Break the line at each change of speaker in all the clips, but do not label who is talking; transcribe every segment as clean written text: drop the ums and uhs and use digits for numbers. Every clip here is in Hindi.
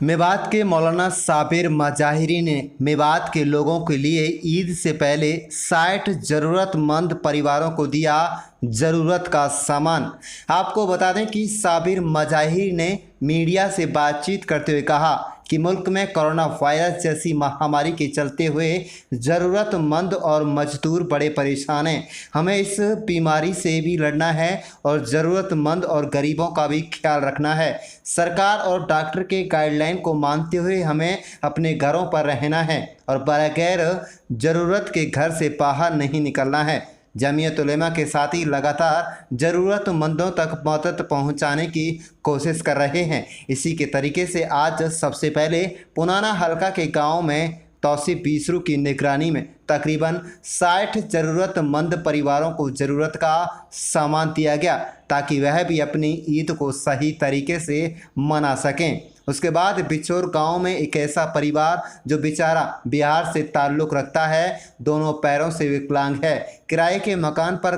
मेवात के मौलाना साबिर मज़ाहिरी ने मेवात के लोगों के लिए ईद से पहले 60 ज़रूरतमंद परिवारों को दिया ज़रूरत का सामान। आपको बता दें कि साबिर मज़ाहिरी ने मीडिया से बातचीत करते हुए कहा कि मुल्क में कोरोना वायरस जैसी महामारी के चलते हुए ज़रूरतमंद और मजदूर बड़े परेशान हैं। हमें इस बीमारी से भी लड़ना है और ज़रूरतमंद और गरीबों का भी ख्याल रखना है। सरकार और डॉक्टर के गाइडलाइन को मानते हुए हमें अपने घरों पर रहना है और बगैर ज़रूरत के घर से बाहर नहीं निकलना है। जमीयत उलेमा के साथ ही लगातार ज़रूरतमंदों तक मदद पहुंचाने की कोशिश कर रहे हैं। इसी के तरीके से आज सबसे पहले पुनाना हलका के गांव में तौसीफ बीसरू की निगरानी में तकरीबन 60 ज़रूरतमंद परिवारों को ज़रूरत का सामान दिया गया ताकि वह भी अपनी ईद को सही तरीके से मना सकें। उसके बाद बिचौर गांव में एक ऐसा परिवार जो बेचारा बिहार से ताल्लुक़ रखता है, दोनों पैरों से विकलांग है, किराए के मकान पर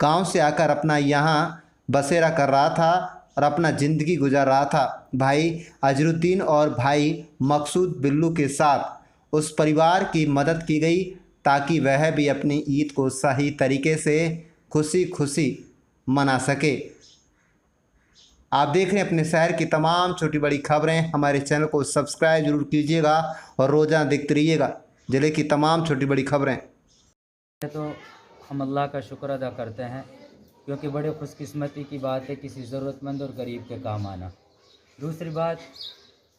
गांव से आकर अपना यहाँ बसेरा कर रहा था और अपना ज़िंदगी गुजार रहा था। भाई अजरुद्दीन और भाई मकसूद बिल्लू के साथ उस परिवार की मदद की गई ताकि वह भी अपनी ईद को सही तरीके से खुशी खुशी मना सके। आप देख रहे हैं अपने शहर की तमाम छोटी बड़ी खबरें। हमारे चैनल को सब्सक्राइब जरूर कीजिएगा और रोज़ाना देखते रहिएगा ज़िले की तमाम छोटी बड़ी खबरें।
तो हम अल्लाह का शुक्र अदा करते हैं क्योंकि बड़े खुशकिस्मती की बात है किसी ज़रूरतमंद और गरीब के काम आना। दूसरी बात,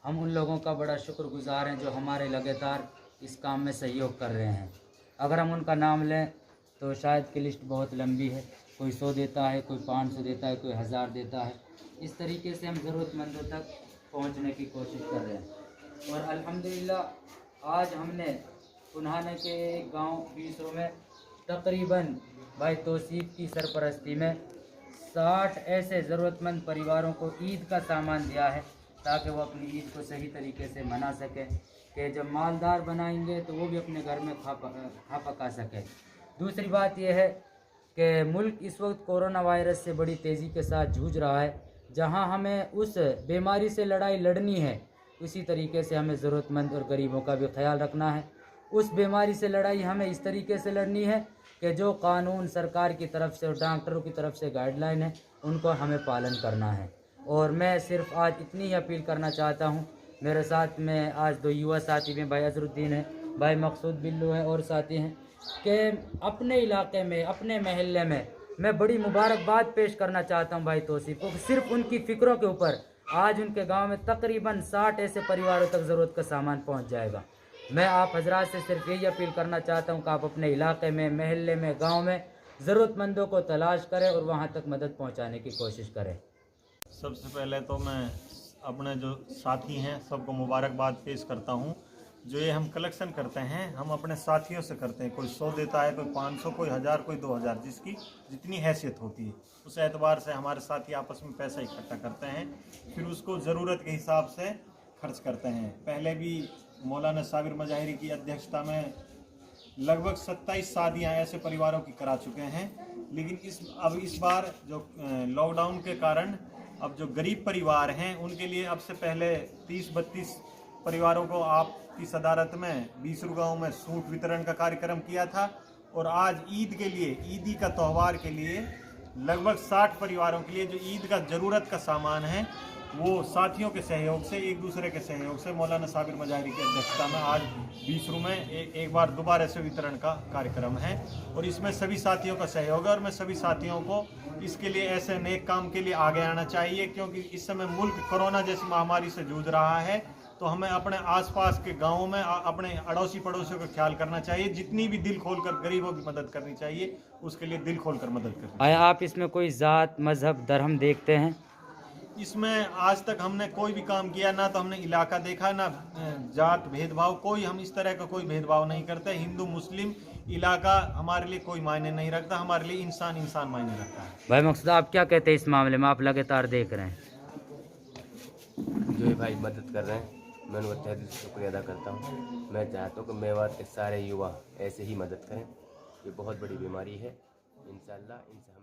हम उन लोगों का बड़ा शुक्रगुजार हैं जो हमारे लगातार इस काम में सहयोग कर रहे हैं। अगर हम उनका नाम लें तो शायद की लिस्ट बहुत लंबी है। कोई 100 देता है, कोई 500 देता है, कोई 1000 देता है। इस तरीके से हम ज़रूरतमंदों तक पहुंचने की कोशिश कर रहे हैं। और अल्हम्दुलिल्लाह आज हमने पुनाने के गांव बीसरू में तकरीबन भाई तौसीफ की सरपरस्ती में 60 ऐसे ज़रूरतमंद परिवारों को ईद का सामान दिया है ताकि वो अपनी ईद को सही तरीके से मना सकें कि जब मालदार बनाएंगे तो वो भी अपने घर में खा पका सके। दूसरी बात यह है कि मुल्क इस वक्त कोरोना वायरस से बड़ी तेज़ी के साथ जूझ रहा है। जहां हमें उस बीमारी से लड़ाई लड़नी है, उसी तरीके से हमें ज़रूरतमंद और गरीबों का भी ख्याल रखना है। उस बीमारी से लड़ाई हमें इस तरीके से लड़नी है कि जो कानून सरकार की तरफ से और डॉक्टरों की तरफ से गाइडलाइन है उनको हमें पालन करना है। और मैं सिर्फ आज इतनी ही अपील करना चाहता हूँ, मेरे साथ में आज 2 युवा साथी में भाई अजरुद्दीन है, भाई मकसूद बिल्लू है और साथी हैं कि अपने इलाके में अपने महल्ले में मैं बड़ी मुबारकबाद पेश करना चाहता हूं भाई तौसीफ को। सिर्फ उनकी फ़िक्रों के ऊपर आज उनके गांव में तकरीबन 60 ऐसे परिवारों तक ज़रूरत का सामान पहुंच जाएगा। मैं आप हजरात से सिर्फ यही अपील करना चाहता हूं कि आप अपने इलाके में, महल्ले में, गांव में ज़रूरतमंदों को तलाश करें और वहां तक मदद पहुंचाने की कोशिश करें।
सबसे पहले तो मैं अपने जो साथी हैं सबको मुबारकबाद पेश करता हूं। जो ये हम कलेक्शन करते हैं हम अपने साथियों से करते हैं। कोई 100 देता है, कोई 500, कोई 1000, कोई 2000, जिसकी जितनी हैसियत होती है उस एतबार से हमारे साथी आपस में पैसा इकट्ठा करते हैं, फिर उसको ज़रूरत के हिसाब से खर्च करते हैं। पहले भी मौलाना साबिर मज़ाहिरी की अध्यक्षता में लगभग 27 शादियाँ ऐसे परिवारों की करा चुके हैं। लेकिन अब इस बार जो लॉकडाउन के कारण अब जो गरीब परिवार हैं उनके लिए अब से पहले 30-32 परिवारों को आपकी सदारत में बीसरू गांव में सूट वितरण का कार्यक्रम किया था। और आज ईद के लिए, ईदी का त्यौहार के लिए लगभग 60 परिवारों के लिए जो ईद का ज़रूरत का सामान है वो साथियों के सहयोग से, एक दूसरे के सहयोग से मौलाना साबिर मज़ाहिरी की अध्यक्षता में आज बीसरू में एक बार दोबारा से वितरण का कार्यक्रम है। और इसमें सभी साथियों का सहयोग है और मैं सभी साथियों को इसके लिए, ऐसे नेक काम के लिए आगे आना चाहिए क्योंकि इस समय मुल्क कोरोना जैसी महामारी से जूझ रहा है। तो हमें अपने आसपास के गांवों में अपने अड़ोसी पड़ोसियों का ख्याल करना चाहिए। जितनी भी दिल खोलकर गरीबों की मदद करनी चाहिए उसके लिए दिल खोलकर मदद करनी चाहिए।
आप इसमें कोई ज़ात, मजहब, धर्म देखते हैं?
इसमें आज तक हमने कोई भी काम किया ना तो हमने इलाका देखा, ना जात भेदभाव, कोई हम इस तरह का कोई भेदभाव नहीं करते। हिंदू मुस्लिम इलाका हमारे लिए कोई मायने नहीं रखता, हमारे लिए इंसान इंसान मायने रखता है।
भाई मकसूद, आप क्या कहते हैं इस मामले में? आप लगातार देख रहे हैं
जो ये भाई मदद कर रहे हैं, मैं उनका तहे दिल से शुक्रिया अदा करता हूँ। मैं चाहता हूँ कि मेवात के सारे युवा ऐसे ही मदद करें। ये बहुत बड़ी बीमारी है, इंशाअल्लाह इनसे हम